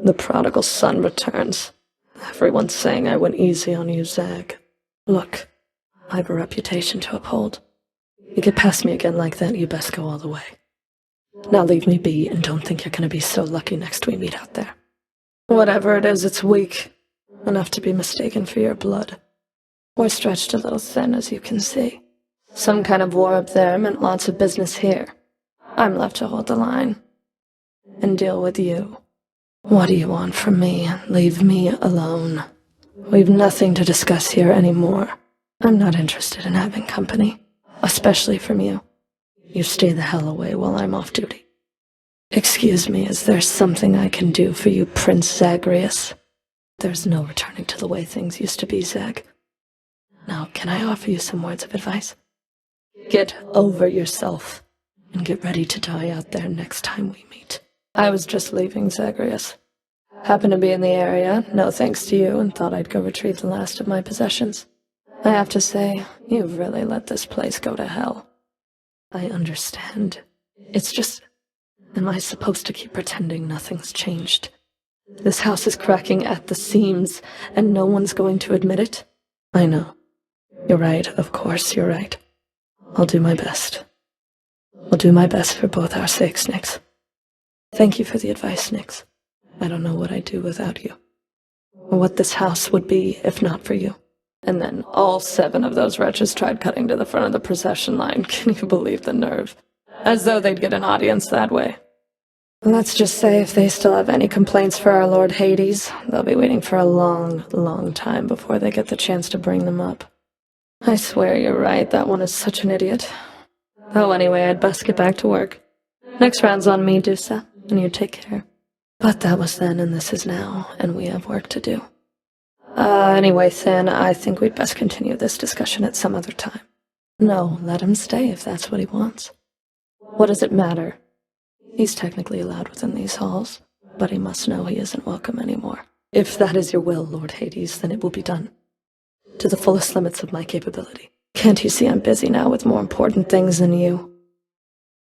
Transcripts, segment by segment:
The prodigal son returns. Everyone's saying I went easy on you, Zag. Look, I have a reputation to uphold. You get past me again like that, you best go all the way. Now leave me be, and don't think you're gonna be so lucky next we meet out there. Whatever it is, it's weak. Enough to be mistaken for your blood. We're stretched a little thin, as you can see. Some kind of war up there meant lots of business here. I'm left to hold the line. And deal with you. What do you want from me? Leave me alone. We've nothing to discuss here anymore. I'm not interested in having company, especially from you. You stay the hell away while I'm off duty. Excuse me, is there something I can do for you, Prince Zagreus? There's no returning to the way things used to be, Zag. Now, can I offer you some words of advice? Get over yourself, and get ready to die out there next time we meet. I was just leaving, Zagreus. Happened to be in the area, no thanks to you, and thought I'd go retrieve the last of my possessions. I have to say, you've really let this place go to hell. I understand. It's just, am I supposed to keep pretending nothing's changed? This house is cracking at the seams, and no one's going to admit it? I know. You're right, of course, you're right. I'll do my best. I'll do my best for both our sakes, Nix. Thank you for the advice, Nix. I don't know what I'd do without you, or what this house would be if not for you. And then all 7 of those wretches tried cutting to the front of the procession line. Can you believe the nerve? As though they'd get an audience that way. Let's just say if they still have any complaints for our Lord Hades, they'll be waiting for a long, long time before they get the chance to bring them up. I swear you're right, that one is such an idiot. Oh, anyway, I'd best get back to work. Next round's on me, Dusa, and you take care. But that was then and this is now, and we have work to do. Anyway, Thin, I think we'd best continue this discussion at some other time. No, let him stay if that's what he wants. What does it matter? He's technically allowed within these halls, but he must know he isn't welcome anymore. If that is your will, Lord Hades, then it will be done. To the fullest limits of my capability. Can't you see I'm busy now with more important things than you?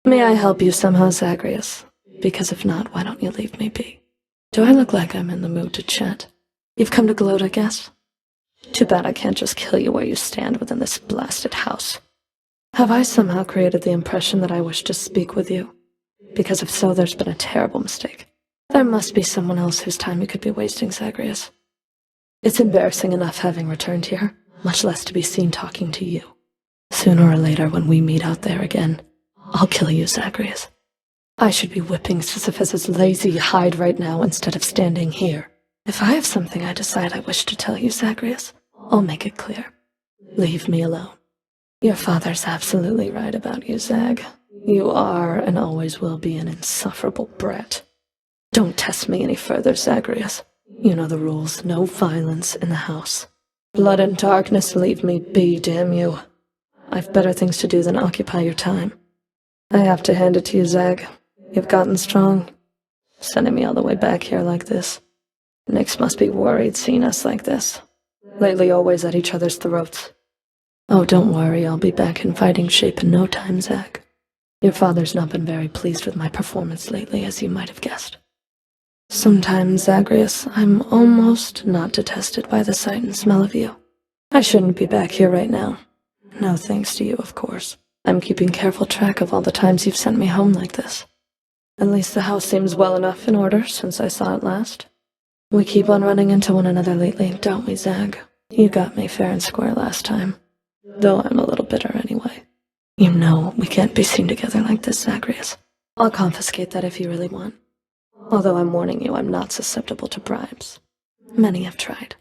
May I help you somehow, Zagreus? Because if not, why don't you leave me be? Do I look like I'm in the mood to chat? You've come to gloat, I guess? Too bad I can't just kill you where you stand within this blasted house. Have I somehow created the impression that I wish to speak with you? Because if so, there's been a terrible mistake. There must be someone else whose time you could be wasting, Zagreus. It's embarrassing enough having returned here, much less to be seen talking to you. Sooner or later, when we meet out there again, I'll kill you, Zagreus. I should be whipping Sisyphus's lazy hide right now instead of standing here. If I have something I decide I wish to tell you, Zagreus, I'll make it clear. Leave me alone. Your father's absolutely right about you, Zag. You are and always will be an insufferable brat. Don't test me any further, Zagreus. You know the rules. No violence in the house. Blood and darkness, leave me be, damn you. I've better things to do than occupy your time. I have to hand it to you, Zag. You've gotten strong. Sending me all the way back here like this. Nix must be worried seeing us like this. Lately always at each other's throats. Oh, don't worry, I'll be back in fighting shape in no time, Zag. Your father's not been very pleased with my performance lately, as you might have guessed. Sometimes, Zagreus, I'm almost not detested by the sight and smell of you. I shouldn't be back here right now. No thanks to you, of course. I'm keeping careful track of all the times you've sent me home like this. At least the house seems well enough in order since I saw it last. We keep on running into one another lately, don't we, Zag? You got me fair and square last time. Though I'm a little bitter anyway. You know we can't be seen together like this, Zagreus. I'll confiscate that if you really want. Although I'm warning you, I'm not susceptible to bribes. Many have tried.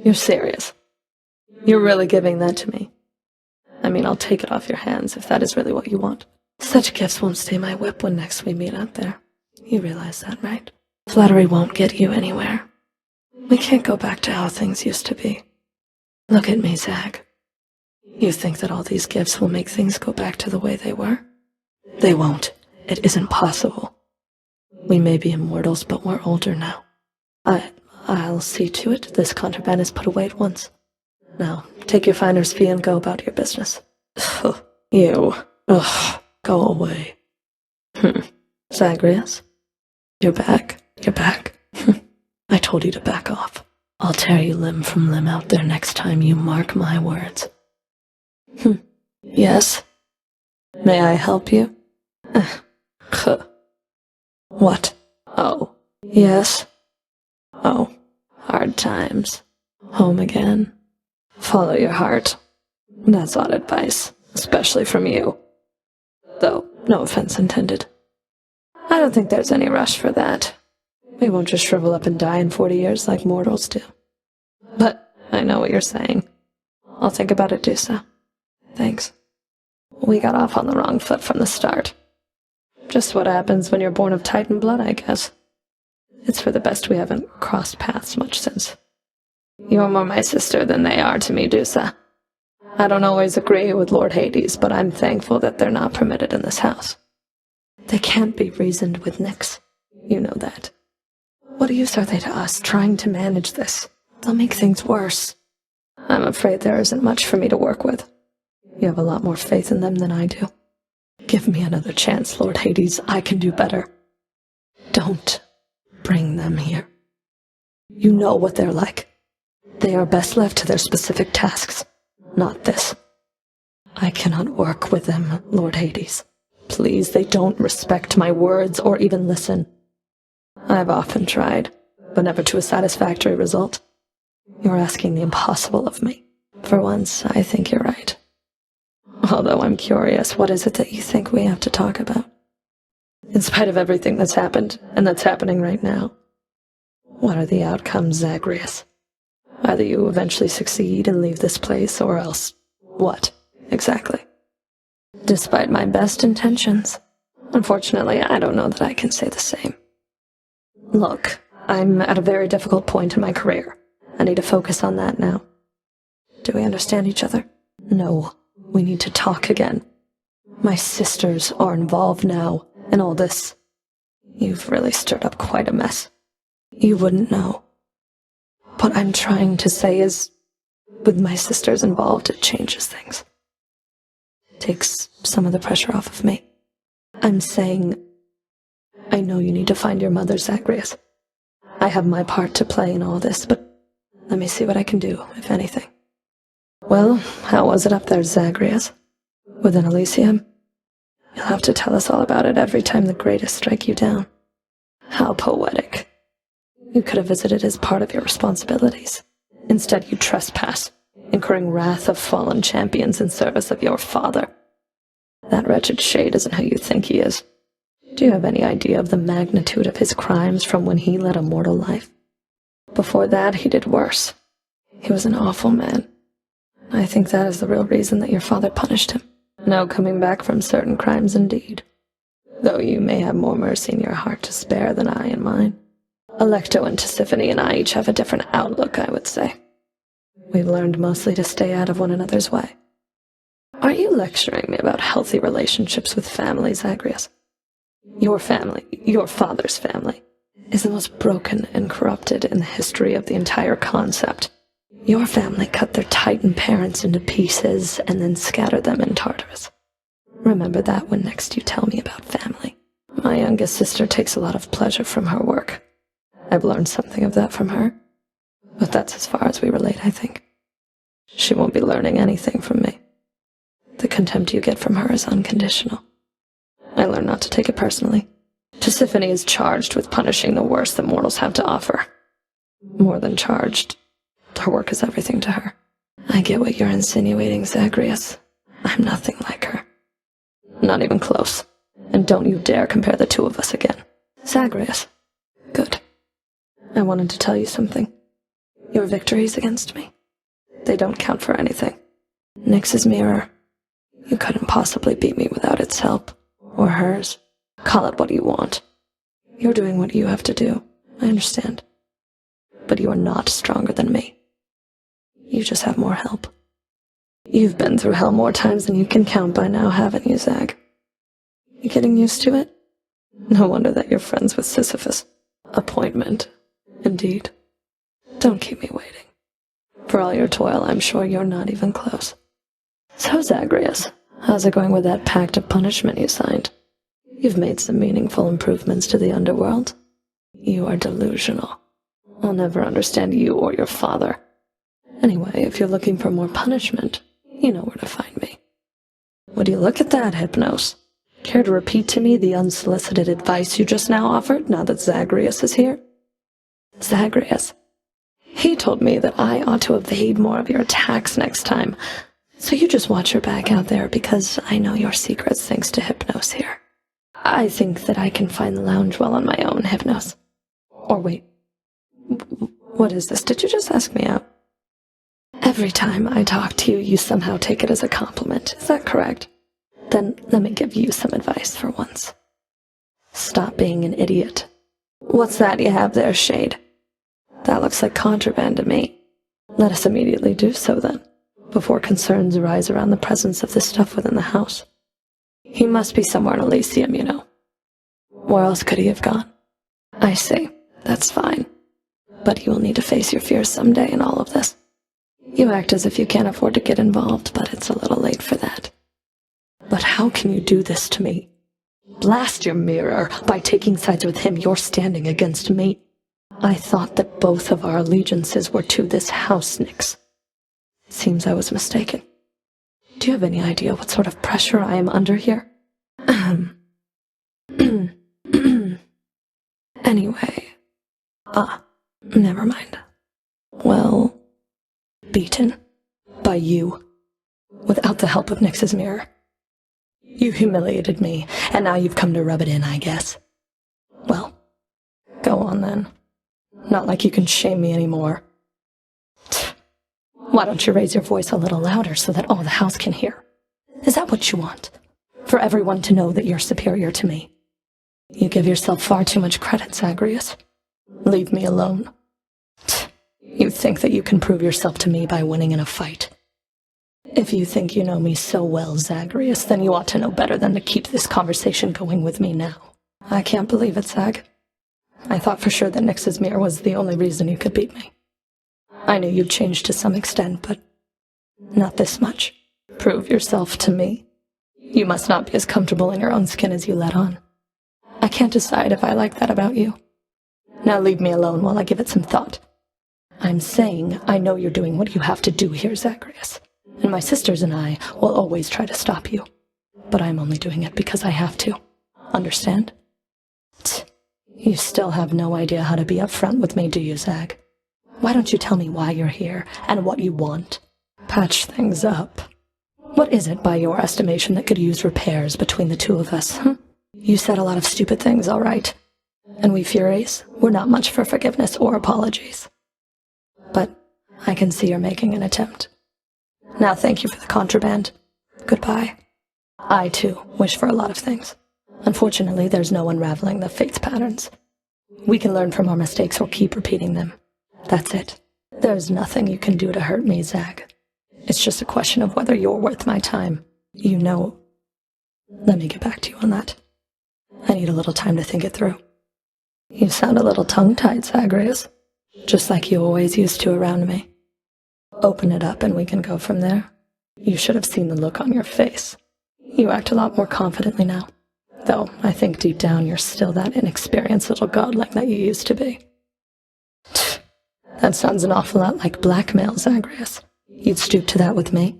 You're serious? You're really giving that to me? I mean, I'll take it off your hands if that is really what you want. Such gifts won't stay my whip when next we meet out there. You realize that, right? Flattery won't get you anywhere. We can't go back to how things used to be. Look at me, Zag. You think that all these gifts will make things go back to the way they were? They won't. It isn't possible. We may be immortals, but we're older now. I'll see to it this contraband is put away at once. Now, take your finer's fee and go about your business. You. Ugh. Go away. Zagreus, you're back. You're back. I told you to back off. I'll tear you limb from limb out there next time, you mark my words. Yes? May I help you? What? Oh, yes? Oh, hard times. Home again. Follow your heart. That's odd advice, especially from you. Though, no offense intended. I don't think there's any rush for that. We won't just shrivel up and die in 40 years like mortals do. But I know what you're saying. I'll think about it, do so. Thanks. We got off on the wrong foot from the start. Just what happens when you're born of Titan blood, I guess. It's for the best we haven't crossed paths much since. You're more my sister than they are to me, Dusa. I don't always agree with Lord Hades, but I'm thankful that they're not permitted in this house. They can't be reasoned with, Nyx. You know that. What use are they to us, trying to manage this? They'll make things worse. I'm afraid there isn't much for me to work with. You have a lot more faith in them than I do. Give me another chance, Lord Hades. I can do better. Don't bring them here. You know what they're like. They are best left to their specific tasks, not this. I cannot work with them, Lord Hades. Please, they don't respect my words or even listen. I've often tried, but never to a satisfactory result. You're asking the impossible of me. For once, I think you're right. Although I'm curious, what is it that you think we have to talk about? In spite of everything that's happened, and that's happening right now, what are the outcomes, Zagreus? Either you eventually succeed and leave this place, or else what, exactly? Despite my best intentions, unfortunately, I don't know that I can say the same. Look, I'm at a very difficult point in my career. I need to focus on that now. Do we understand each other? No, we need to talk again. My sisters are involved now, and all this. You've really stirred up quite a mess. You wouldn't know. What I'm trying to say is, with my sisters involved, it changes things. Takes some of the pressure off of me. I'm saying, I know you need to find your mother, Zagreus. I have my part to play in all this, but let me see what I can do, if anything. Well, how was it up there, Zagreus? Within Elysium? You'll have to tell us all about it every time the greatest strike you down. How poetic. You could have visited as part of your responsibilities. Instead, you trespass, incurring wrath of fallen champions in service of your father. That wretched shade isn't who you think he is. Do you have any idea of the magnitude of his crimes from when he led a mortal life? Before that, he did worse. He was an awful man. I think that is the real reason that your father punished him. No coming back from certain crimes indeed. Though you may have more mercy in your heart to spare than I in mine. Alecto and Tisiphone and I each have a different outlook, I would say. We've learned mostly to stay out of one another's way. Are you lecturing me about healthy relationships with family, Zagreus? Your family, your father's family, is the most broken and corrupted in the history of the entire concept. Your family cut their Titan parents into pieces and then scattered them in Tartarus. Remember that when next you tell me about family. My youngest sister takes a lot of pleasure from her work. I've learned something of that from her, but that's as far as we relate, I think. She won't be learning anything from me. The contempt you get from her is unconditional. I learned not to take it personally. Tisiphone is charged with punishing the worst that mortals have to offer. More than charged. Her work is everything to her. I get what you're insinuating, Zagreus. I'm nothing like her. Not even close. And don't you dare compare the two of us again. Zagreus. Good. I wanted to tell you something. Your victories against me, they don't count for anything. Nyx's mirror. You couldn't possibly beat me without its help. Or hers. Call it what you want. You're doing what you have to do. I understand. But you are not stronger than me. You just have more help. You've been through hell more times than you can count by now, haven't you, Zag? You getting used to it? No wonder that you're friends with Sisyphus. Appointment, indeed. Don't keep me waiting. For all your toil, I'm sure you're not even close. So, Zagreus, how's it going with that pact of punishment you signed? You've made some meaningful improvements to the underworld. You are delusional. I'll never understand you or your father. Anyway, if you're looking for more punishment, you know where to find me. Would you look at that, Hypnos? Care to repeat to me the unsolicited advice you just now offered, now that Zagreus is here? Zagreus? He told me that I ought to evade more of your attacks next time, so you just watch your back out there, because I know your secrets thanks to Hypnos here. I think that I can find the lounge well on my own, Hypnos. Or wait, what is this? Did you just ask me out? Every time I talk to you, you somehow take it as a compliment. Is that correct? Then let me give you some advice for once. Stop being an idiot. What's that you have there, Shade? That looks like contraband to me. Let us immediately do so, then, before concerns arise around the presence of this stuff within the house. He must be somewhere in Elysium, you know. Where else could he have gone? I see. That's fine. But you will need to face your fears someday in all of this. You act as if you can't afford to get involved, but it's a little late for that. But how can you do this to me? Blast your mirror! By taking sides with him, you're standing against me. I thought that both of our allegiances were to this house, Nyx. Seems I was mistaken. Do you have any idea what sort of pressure I am under here? Anyway. Never mind. Well, beaten. By you. Without the help of Nyx's mirror. You humiliated me, and now you've come to rub it in, I guess. Well, go on then. Not like you can shame me anymore. Why don't you raise your voice a little louder so that all the house can hear? Is that what you want? For everyone to know that you're superior to me? You give yourself far too much credit, Zagreus. Leave me alone. You think that you can prove yourself to me by winning in a fight. If you think you know me so well, Zagreus, then you ought to know better than to keep this conversation going with me now. I can't believe it, Zag. I thought for sure that Nyx's mirror was the only reason you could beat me. I knew you'd changed to some extent, but not this much. Prove yourself to me. You must not be as comfortable in your own skin as you let on. I can't decide if I like that about you. Now leave me alone while I give it some thought. I'm saying I know you're doing what you have to do here, Zagreus. And my sisters and I will always try to stop you. But I'm only doing it because I have to. Understand? You still have no idea how to be upfront with me, do you, Zag? Why don't you tell me why you're here, and what you want? Patch things up. What is it, by your estimation, that could use repairs between the two of us, You said a lot of stupid things, all right. And we Furies, we're not much for forgiveness or apologies. But I can see you're making an attempt. Now thank you for the contraband. Goodbye. I, too, wish for a lot of things. Unfortunately, there's no unraveling the fate's patterns. We can learn from our mistakes or keep repeating them. That's it. There's nothing you can do to hurt me, Zag. It's just a question of whether you're worth my time. You know. Let me get back to you on that. I need a little time to think it through. You sound a little tongue-tied, Zagreus. Just like you always used to around me. Open it up and we can go from there. You should have seen the look on your face. You act a lot more confidently now. Though I think deep down you're still that inexperienced little godling that you used to be. That sounds an awful lot like blackmail, Zagreus. You'd stoop to that with me?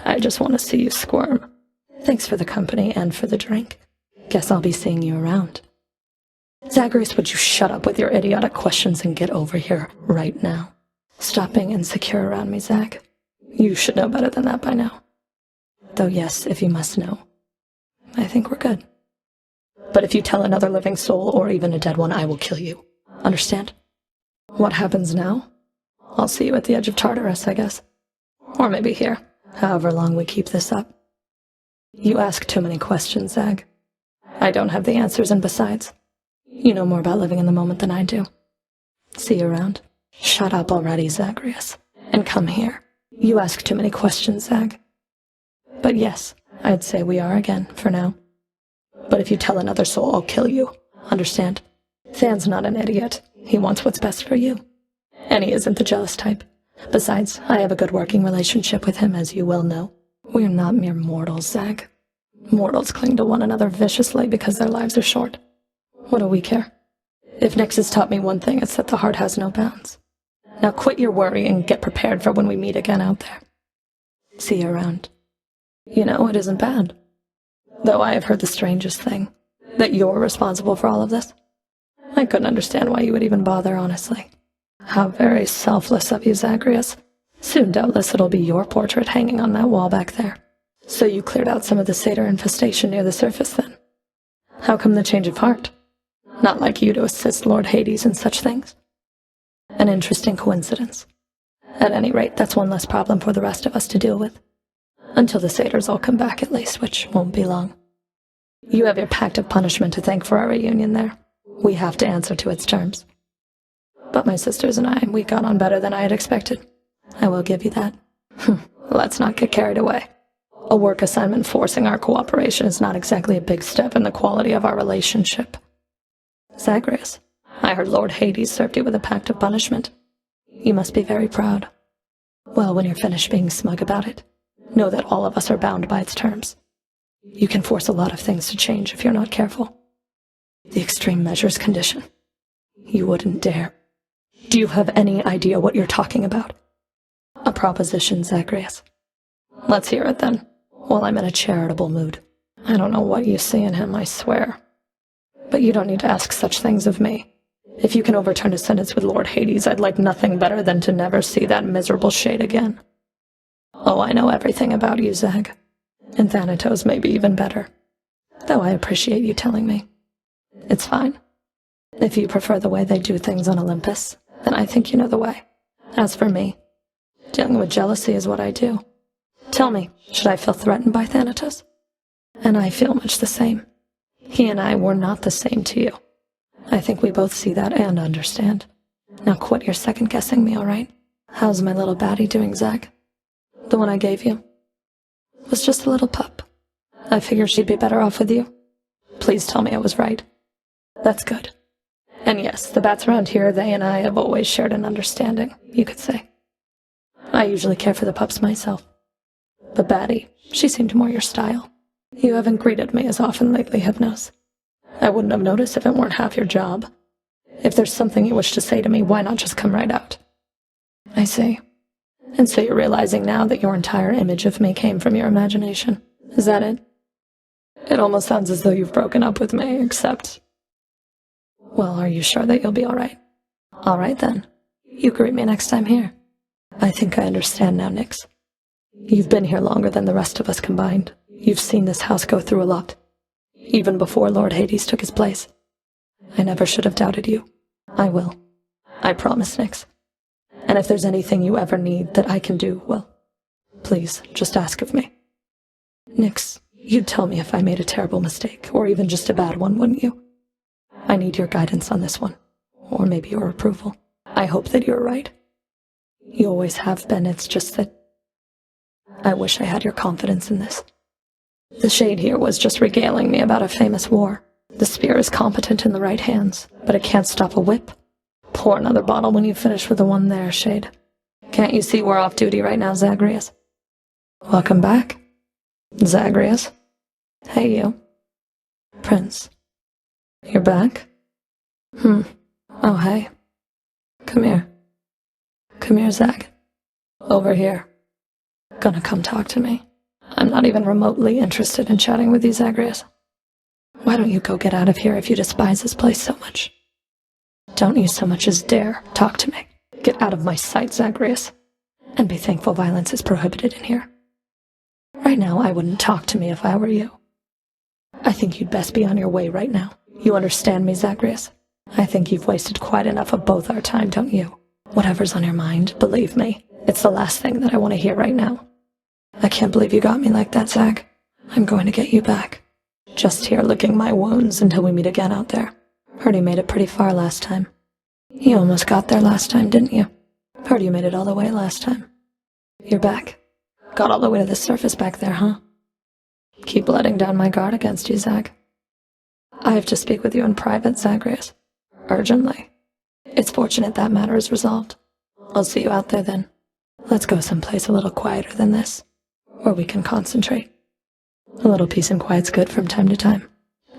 I just want to see you squirm. Thanks for the company and for the drink. Guess I'll be seeing you around. Zagreus, would you shut up with your idiotic questions and get over here right now? Stop being insecure around me, Zag. You should know better than that by now. Though yes, if you must know, I think we're good. But if you tell another living soul, or even a dead one, I will kill you. Understand? What happens now? I'll see you at the edge of Tartarus, I guess. Or maybe here, however long we keep this up. You ask too many questions, Zag. I don't have the answers, and besides, you know more about living in the moment than I do. See you around. Shut up already, Zagreus, and come here. You ask too many questions, Zag. But yes, I'd say we are again, for now. But if you tell another soul, I'll kill you. Understand? Than's not an idiot. He wants what's best for you. And he isn't the jealous type. Besides, I have a good working relationship with him, as you well know. We're not mere mortals, Zag. Mortals cling to one another viciously because their lives are short. What do we care? If Nyx has taught me one thing, it's that the heart has no bounds. Now quit your worrying and get prepared for when we meet again out there. See you around. You know, it isn't bad. Though I have heard the strangest thing, that you're responsible for all of this. I couldn't understand why you would even bother, honestly. How very selfless of you, Zagreus. Soon, doubtless, it'll be your portrait hanging on that wall back there. So you cleared out some of the satyr infestation near the surface, then? How come the change of heart? Not like you to assist Lord Hades in such things. An interesting coincidence. At any rate, that's one less problem for the rest of us to deal with. Until the satyrs all come back, at least, which won't be long. You have your pact of punishment to thank for our reunion there. We have to answer to its terms. But my sisters and I, we got on better than I had expected. I will give you that. Let's not get carried away. A work assignment forcing our cooperation is not exactly a big step in the quality of our relationship. Zagreus, I heard Lord Hades served you with a pact of punishment. You must be very proud. Well, when you're finished being smug about it, know that all of us are bound by its terms. You can force a lot of things to change if you're not careful. The extreme measures condition. You wouldn't dare. Do you have any idea what you're talking about? A proposition, Zagreus. Let's hear it then, while I'm in a charitable mood. I don't know what you see in him, I swear. But you don't need to ask such things of me. If you can overturn a sentence with Lord Hades, I'd like nothing better than to never see that miserable shade again. Oh, I know everything about you, Zag. And Thanatos may be even better. Though I appreciate you telling me. It's fine. If you prefer the way they do things on Olympus, then I think you know the way. As for me, dealing with jealousy is what I do. Tell me, should I feel threatened by Thanatos? And I feel much the same. He and I were not the same to you. I think we both see that and understand. Now quit your second-guessing me, all right? How's my little baddie doing, Zag? The one I gave you? Was just a little pup. I figured she'd be better off with you. Please tell me I was right. That's good. And yes, the bats around here, they and I have always shared an understanding, you could say. I usually care for the pups myself. But Batty, she seemed more your style. You haven't greeted me as often lately, Hypnos. I wouldn't have noticed if it weren't half your job. If there's something you wish to say to me, why not just come right out? I see. And so you're realizing now that your entire image of me came from your imagination. Is that it? It almost sounds as though you've broken up with me, except... Well, are you sure that you'll be all right? All right, then. You greet me next time here. I think I understand now, Nyx. You've been here longer than the rest of us combined. You've seen this house go through a lot. Even before Lord Hades took his place. I never should have doubted you. I will. I promise, Nyx. And if there's anything you ever need that I can do, well, please, just ask of me. Nyx, you'd tell me if I made a terrible mistake, or even just a bad one, wouldn't you? I need your guidance on this one, or maybe your approval. I hope that you're right. You always have been, it's just that I wish I had your confidence in this. The shade here was just regaling me about a famous war. The spear is competent in the right hands, but it can't stop a whip. Pour another bottle when you finish with the one there, Shade. Can't you see we're off duty right now, Zagreus? Welcome back. Zagreus. Hey, you. Prince. You're back? Oh, hey. Come here. Come here, Zag. Over here. Gonna come talk to me. I'm not even remotely interested in chatting with you, Zagreus. Why don't you go get out of here if you despise this place so much? Don't you so much as dare talk to me. Get out of my sight, Zagreus. And be thankful violence is prohibited in here. Right now, I wouldn't talk to me if I were you. I think you'd best be on your way right now. You understand me, Zagreus? I think you've wasted quite enough of both our time, don't you? Whatever's on your mind, believe me, it's the last thing that I want to hear right now. I can't believe you got me like that, Zag. I'm going to get you back. Just here licking my wounds until we meet again out there. Heard you made it pretty far last time. You almost got there last time, didn't you? Heard you made it all the way last time. You're back. Got all the way to the surface back there, huh? Keep letting down my guard against you, Zag. I have to speak with you in private, Zagreus. Urgently. It's fortunate that matter is resolved. I'll see you out there then. Let's go someplace a little quieter than this, where we can concentrate. A little peace and quiet's good from time to time.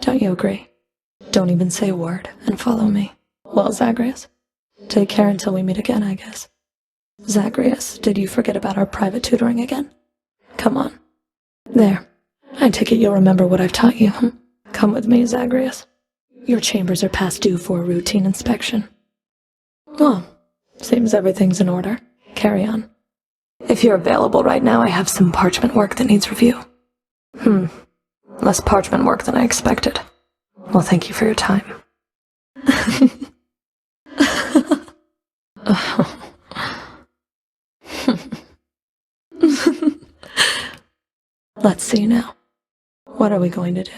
Don't you agree? Don't even say a word, and follow me. Well, Zagreus, take care until we meet again, I guess. Zagreus, did you forget about our private tutoring again? Come on. There. I take it you'll remember what I've taught you, hm? Come with me, Zagreus. Your chambers are past due for a routine inspection. Well, seems everything's in order. Carry on. If you're available right now, I have some parchment work that needs review. Less parchment work than I expected. Well, thank you for your time. Let's see now. What are we going to do?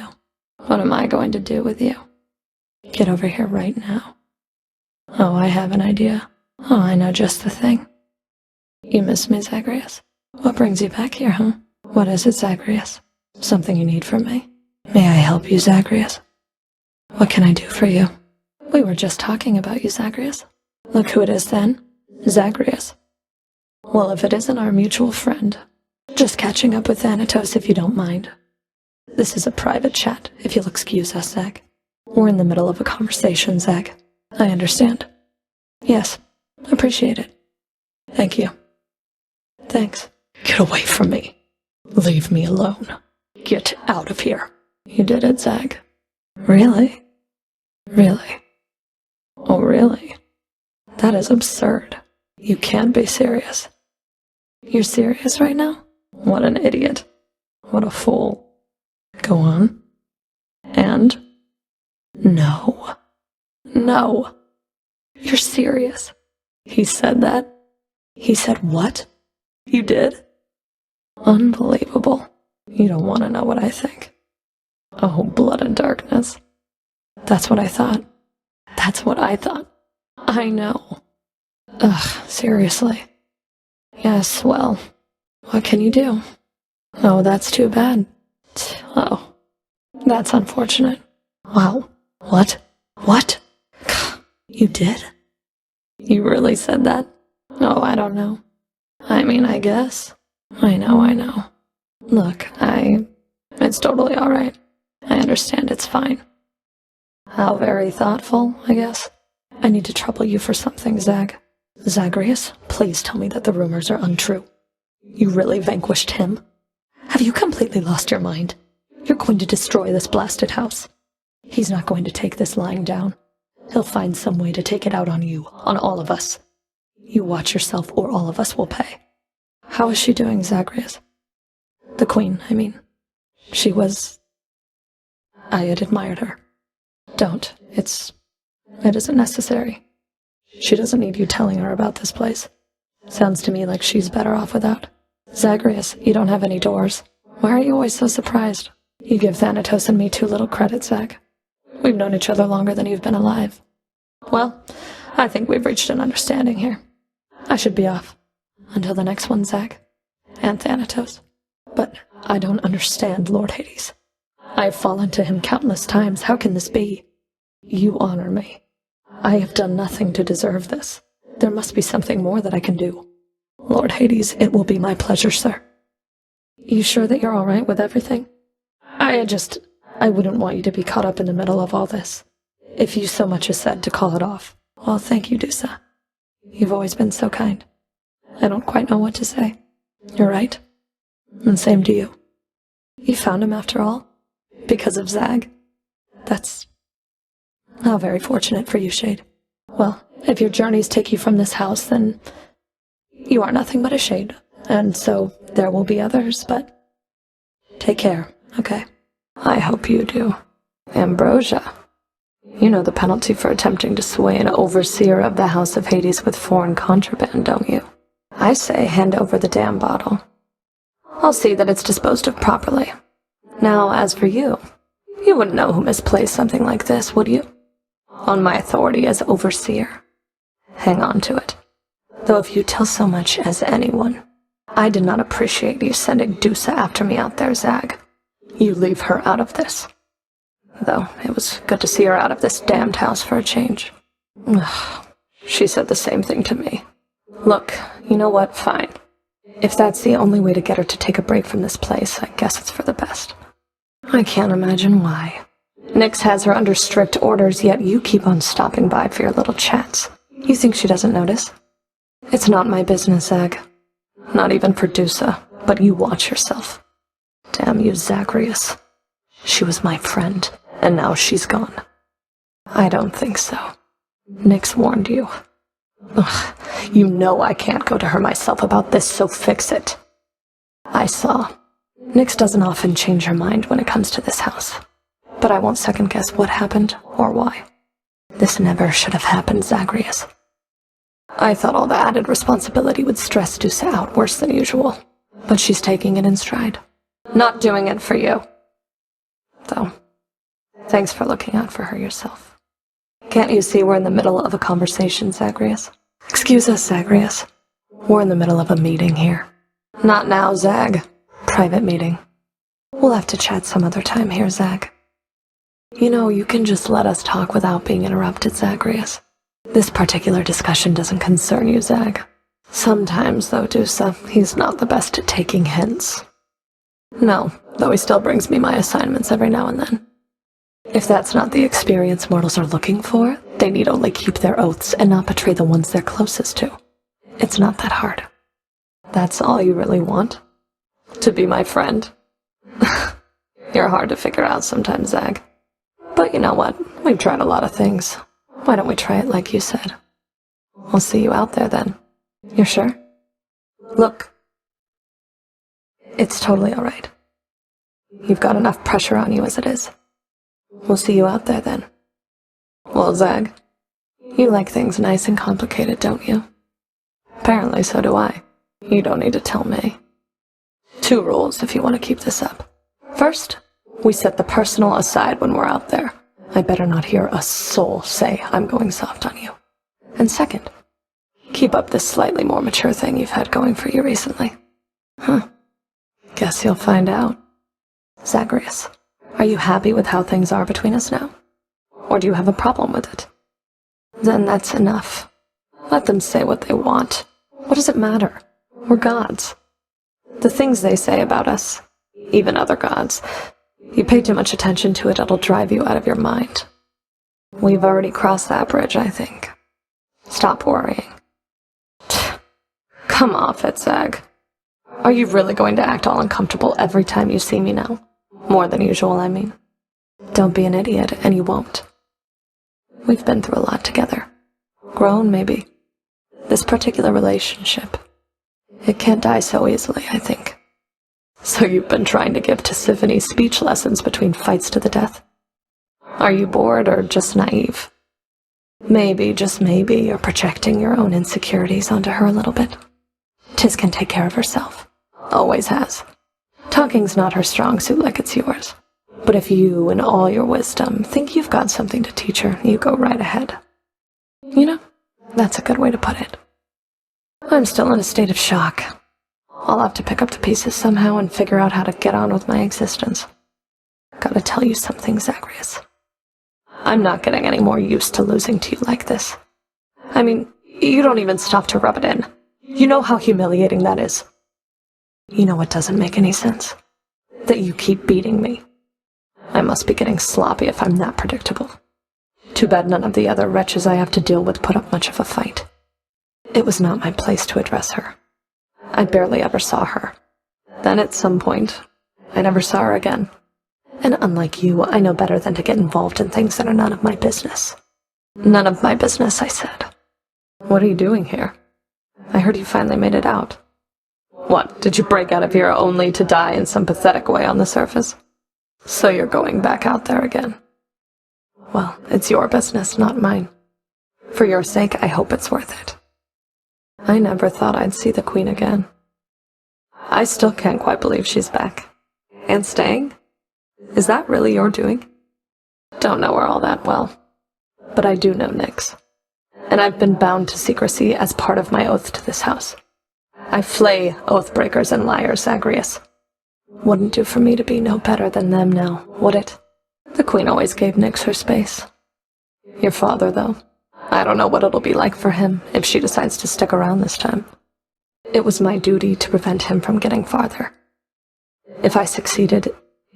What am I going to do with you? Get over here right now. Oh, I have an idea. Oh, I know just the thing. You miss me, Zagreus? What brings you back here, huh? What is it, Zagreus? Something you need from me? May I help you, Zagreus? What can I do for you? We were just talking about you, Zagreus. Look who it is then. Zagreus. Well, if it isn't our mutual friend. Just catching up with Thanatos if you don't mind. This is a private chat, if you'll excuse us, Zag. We're in the middle of a conversation, Zag. I understand. Yes, appreciate it. Thank you. Thanks. Get away from me. Leave me alone. Get out of here. You did it, Zag. Really? Really? Oh, really? That is absurd. You can't be serious. You're serious right now? What an idiot. What a fool. Go on. And? No. No. You're serious. He said that? He said what? You did? Unbelievable. You don't want to know what I think. Oh, blood and darkness. That's what I thought. That's what I thought. I know. Ugh, seriously. Yes, well, what can you do? Oh, that's too bad. Oh, that's unfortunate. Wow. What? What? You did? You really said that? Oh, I don't know. I mean, I guess. I know. Look, it's totally alright. I understand, it's fine. How very thoughtful, I guess. I need to trouble you for something, Zag. Zagreus, please tell me that the rumors are untrue. You really vanquished him? Have you completely lost your mind? You're going to destroy this blasted house. He's not going to take this lying down. He'll find some way to take it out on you, on all of us. You watch yourself or all of us will pay. How is she doing, Zagreus? The queen, I mean. She was... I had admired her. Don't. It isn't necessary. She doesn't need you telling her about this place. Sounds to me like she's better off without. Zagreus, you don't have any doors. Why are you always so surprised? You give Thanatos and me too little credit, Zag. We've known each other longer than you've been alive. Well, I think we've reached an understanding here. I should be off. Until the next one, Zag. And Thanatos. But I don't understand Lord Hades. I've fallen to him countless times. How can this be? You honor me. I have done nothing to deserve this. There must be something more that I can do. Lord Hades, it will be my pleasure, sir. You sure that you're all right with everything? I wouldn't want you to be caught up in the middle of all this. If you so much as said to call it off. Well, thank you, Dusa. You've always been so kind. I don't quite know what to say. You're right. And same to you. You found him after all? Because of Zag? That's... how very fortunate for you, Shade. Well, if your journeys take you from this house, then you are nothing but a Shade. And so there will be others, but take care, okay? I hope you do. Ambrosia. You know the penalty for attempting to sway an overseer of the House of Hades with foreign contraband, don't you? I say hand over the damn bottle. I'll see that it's disposed of properly. Now, as for you, you wouldn't know who misplaced something like this, would you? On my authority as overseer. Hang on to it. Though if you tell so much as anyone, I did not appreciate you sending Dusa after me out there, Zag. You leave her out of this. Though it was good to see her out of this damned house for a change. Ugh, she said the same thing to me. Look, you know what? Fine. If that's the only way to get her to take a break from this place, I guess it's for the best. I can't imagine why. Nyx has her under strict orders, yet you keep on stopping by for your little chats. You think she doesn't notice? It's not my business, Zag. Not even producer, but you watch yourself. Damn you, Zagreus. She was my friend, and now she's gone. I don't think so. Nyx warned you. Ugh, you know I can't go to her myself about this, so fix it. I saw. Nyx doesn't often change her mind when it comes to this house. But I won't second-guess what happened or why. This never should have happened, Zagreus. I thought all the added responsibility would stress Dusa out worse than usual, but she's taking it in stride. Not doing it for you. Though, thanks for looking out for her yourself. Can't you see we're in the middle of a conversation, Zagreus? Excuse us, Zagreus. We're in the middle of a meeting here. Not now, Zag. Private meeting. We'll have to chat some other time here, Zag. You know, you can just let us talk without being interrupted, Zagreus. This particular discussion doesn't concern you, Zag. Sometimes, though, Dusa, he's not the best at taking hints. No, though he still brings me my assignments every now and then. If that's not the experience mortals are looking for, they need only keep their oaths and not betray the ones they're closest to. It's not that hard. That's all you really want? To be my friend? You're hard to figure out sometimes, Zag. But you know what? We've tried a lot of things. Why don't we try it like you said? We'll see you out there then. You're sure? Look. It's totally all right. You've got enough pressure on you as it is. We'll see you out there then. Well, Zag, you like things nice and complicated, don't you? Apparently so do I. You don't need to tell me. 2 rules if you want to keep this up. First, we set the personal aside when we're out there. I better not hear a soul say I'm going soft on you. And second, keep up this slightly more mature thing you've had going for you recently. Huh. Guess you'll find out. Zagreus, are you happy with how things are between us now? Or do you have a problem with it? Then that's enough. Let them say what they want. What does it matter? We're gods. The things they say about us, even other gods, you pay too much attention to it, it'll drive you out of your mind. We've already crossed that bridge, I think. Stop worrying. Come off it, Zag. Are you really going to act all uncomfortable every time you see me now? More than usual, I mean. Don't be an idiot, and you won't. We've been through a lot together. Grown, maybe. This particular relationship, it can't die so easily, I think. So you've been trying to give Tisiphone speech lessons between fights to the death? Are you bored or just naive? Maybe, just maybe, you're projecting your own insecurities onto her a little bit. Tis can take care of herself. Always has. Talking's not her strong suit like it's yours. But if you, in all your wisdom, think you've got something to teach her, you go right ahead. You know, that's a good way to put it. I'm still in a state of shock. I'll have to pick up the pieces somehow and figure out how to get on with my existence. Gotta tell you something, Zagreus. I'm not getting any more used to losing to you like this. I mean, you don't even stop to rub it in. You know how humiliating that is. You know what doesn't make any sense? That you keep beating me. I must be getting sloppy if I'm that predictable. Too bad none of the other wretches I have to deal with put up much of a fight. It was not my place to address her. I barely ever saw her. Then at some point, I never saw her again. And unlike you, I know better than to get involved in things that are none of my business. None of my business, I said. What are you doing here? I heard you finally made it out. What, did you break out of here only to die in some pathetic way on the surface? So you're going back out there again. Well, it's your business, not mine. For your sake, I hope it's worth it. I never thought I'd see the Queen again. I still can't quite believe she's back. And staying? Is that really your doing? Don't know her all that well. But I do know Nyx. And I've been bound to secrecy as part of my oath to this house. I flay oath-breakers and liars, Zagreus. Wouldn't do for me to be no better than them now, would it? The Queen always gave Nyx her space. Your father, though. I don't know what it'll be like for him if she decides to stick around this time. It was my duty to prevent him from getting farther. If I succeeded,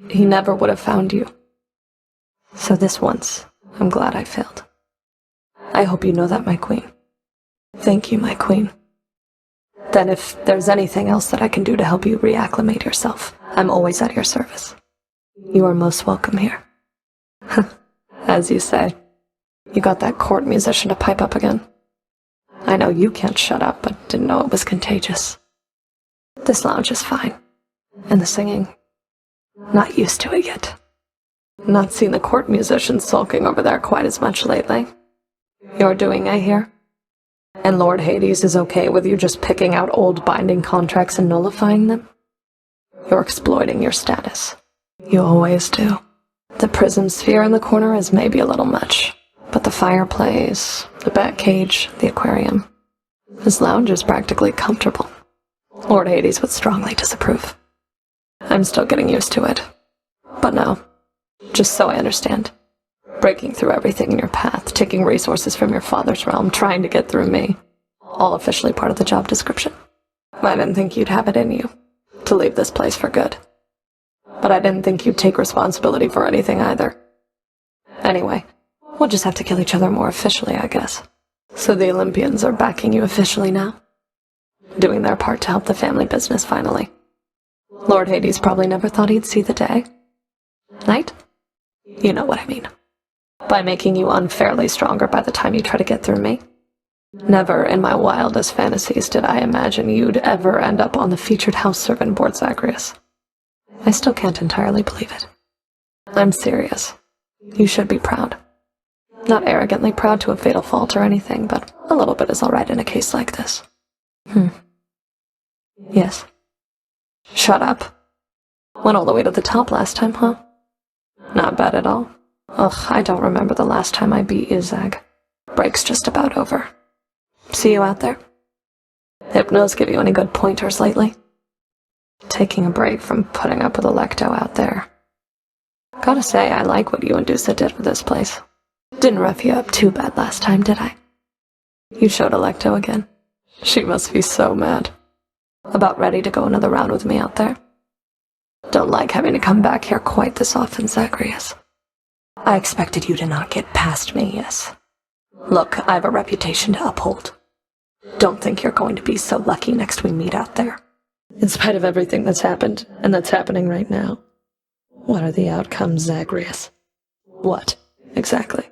he never would have found you. So this once, I'm glad I failed. I hope you know that, my queen. Thank you, my queen. Then if there's anything else that I can do to help you reacclimate yourself, I'm always at your service. You are most welcome here. As you say, you got that court musician to pipe up again. I know you can't shut up, but didn't know it was contagious. This lounge is fine. And the singing, not used to it yet. Not seen the court musician sulking over there quite as much lately. You're doing, I hear. And Lord Hades is okay with you just picking out old binding contracts and nullifying them? You're exploiting your status. You always do. The prison sphere in the corner is maybe a little much, but the fireplace, the bat cage, the aquarium. This lounge is practically comfortable. Lord Hades would strongly disapprove. I'm still getting used to it. But no, just so I understand. Breaking through everything in your path, taking resources from your father's realm, trying to get through me. All officially part of the job description. I didn't think you'd have it in you to leave this place for good. But I didn't think you'd take responsibility for anything either. Anyway, we'll just have to kill each other more officially, I guess. So the Olympians are backing you officially now? Doing their part to help the family business finally. Lord Hades probably never thought he'd see the day. Night? You know what I mean. By making you unfairly stronger by the time you try to get through me. Never in my wildest fantasies did I imagine you'd ever end up on the featured house servant board, Zagreus. I still can't entirely believe it. I'm serious. You should be proud. Not arrogantly proud to a fatal fault or anything, but a little bit is alright in a case like this. Yes. Shut up. Went all the way to the top last time, huh? Not bad at all. Ugh, I don't remember the last time I beat you, Zag. Break's just about over. See you out there? Hypnos give you any good pointers lately? Taking a break from putting up with Electo out there. Gotta say, I like what you and Dusa did with this place. Didn't rough you up too bad last time, did I? You showed Electo again. She must be so mad. About ready to go another round with me out there? Don't like having to come back here quite this often, Zagreus. I expected you to not get past me, yes. Look, I have a reputation to uphold. Don't think you're going to be so lucky next we meet out there. In spite of everything that's happened, and that's happening right now, what are the outcomes, Zagreus? What, exactly?